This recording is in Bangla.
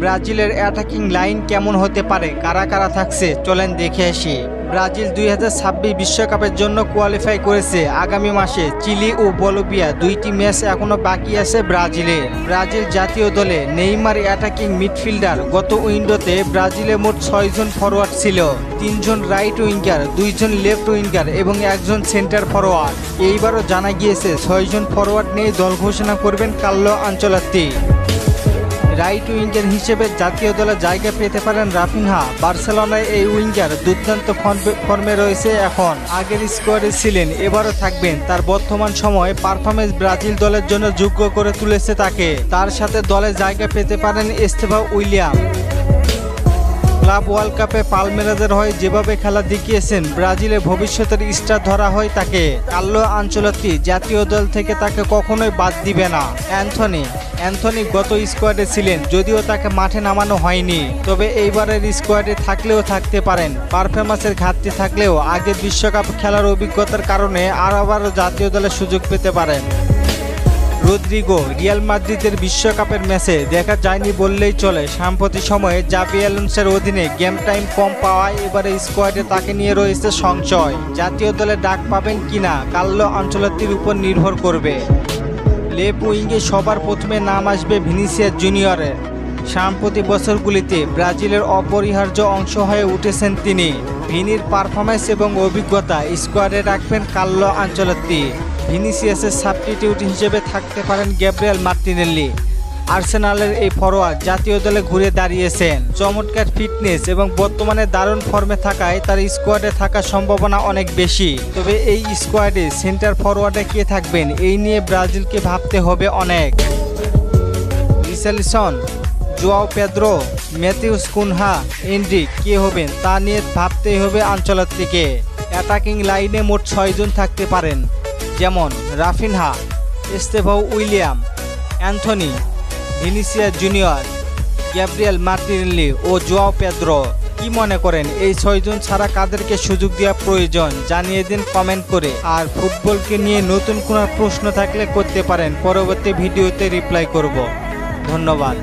ব্রাজিলের অ্যাটাকিং লাইন কেমন হতে পারে, কারা কারা থাকছে চলেন দেখে আসি। ব্রাজিল 2026 বিশ্বকাপের জন্য কোয়ালিফাই করেছে। আগামী মাসে চিলি ও বলিভিয়া দুইটি ম্যাচ এখনো বাকি আছে ব্রাজিলের। ব্রাজিল জাতীয় দলে নেইমার অ্যাটাকিং মিডফিল্ডার। গত উইন্ডোতে ব্রাজিলে মোট 6 জন ফরওয়ার্ড ছিল, 3 জন রাইট উইঙ্গার, 2 জন লেফট উইঙ্গার এবং 1 জন সেন্টার ফরওয়ার্ড। এইবারও জানা গিয়েছে 6 জন ফরওয়ার্ড নিয়ে দল ঘোষণা করবেন কার্লো আনচেলত্তি। রাইট উইঙ্গার হিসেবে জাতীয় দলে জায়গা পেতে পারেন রাফিনহা। বার্সেলোনায় এই উইঙ্গার দুর্দান্ত ফর্মে রয়েছে এখন। আগের স্কোয়াডে ছিলেন, এবারও থাকবেন। তার বর্তমান সময়ে পারফরমেন্স ব্রাজিল দলের জন্য যোগ্য করে তুলেছে তাকে। তার সাথে দলে জায়গা পেতে পারেন এস্তেভা উইলিয়াম। ক্লাব ওয়ার্ল্ড কাপে পালমেরাসের হয়ে যেভাবে খেলা দেখিয়েছেন, ব্রাজিলে ভবিষ্যতের স্টার ধরা হয় তাকে। কার্লো আনচেলত্তি জাতীয় দল থেকে তাকে কখনোই বাদ দিবে না। অ্যান্থনি গত স্কোয়াডে ছিলেন, যদিও তাকে মাঠে নামানো হয়নি। তবে এইবারের স্কোয়াডে থাকলেও থাকতে পারেন। পারফরম্যান্সের ঘাটতি থাকলেও আগের বিশ্বকাপ খেলার অভিজ্ঞতার কারণে আবারও জাতীয় দলে সুযোগ পেতে পারেন। রদ্রিগো রিয়াল মাদ্রিদের বিশ্বকাপের ম্যাচে দেখা যায়নি বললেই চলে। সাম্প্রতিক সময়ে জাভি আলোনসোর অধীনে গেম টাইম কম পাওয়ায় এবারে স্কোয়াডে তাকে নিয়ে রয়েছে সংশয়। জাতীয় দলে ডাক পাবেন কিনা কার্লো আনচেলত্তির উপর নির্ভর করবে। লেফট উইঙ্গে সবার প্রথমে নাম আসবে ভিনিসিয়াস জুনিয়রের। সাম্প্রতিক বছরগুলিতে ব্রাজিলের অপরিহার্য অংশ হয়ে উঠেছেন তিনি। ভিনির পারফরম্যান্স এবং অভিজ্ঞতা স্কোয়াডে রাখবেন কার্লো আনচেলত্তি। ভিনিসিয়াসের সাবস্টিটিউট হিসেবে থাকতে পারেন গ্যাব্রিয়েল মার্টিনেল্লি। আর্সেনালের এই ফরোয়ার্ড জাতীয় দলে ঘুরে দাঁড়িয়েছেন। চমৎকার ফিটনেস এবং বর্তমানে দারুণ ফর্মে থাকায় তার স্কোয়াডে থাকার সম্ভাবনা অনেক বেশি। তবে এই স্কোয়াডে সেন্টার ফরওয়ার্ডে কে থাকবেন, এই নিয়ে ব্রাজিলকে ভাবতে হবে অনেক। Richarlison, Joao Pedro, Matheus Cunha, Endrick কে হবেন তা নিয়ে ভাবতেই হবে আনচেলত্তিকে। অ্যাটাকিং লাইনে মোট 6 জন থাকতে পারেন, যেমন Raphinha, Estevao William, Anthony, Vinicius Junior, Gabriel Martinelli ও জোয়াও পেদ্রো। কি মনে করেন এই 6 জন ছাড়া কাদেরকে সুযোগ দেওয়া প্রয়োজন জানিয়ে দিন কমেন্ট করে। আর ফুটবলকে নিয়ে নতুন কোনো প্রশ্ন থাকলে করতে পারেন, পরবর্তী ভিডিওতে রিপ্লাই করব। ধন্যবাদ।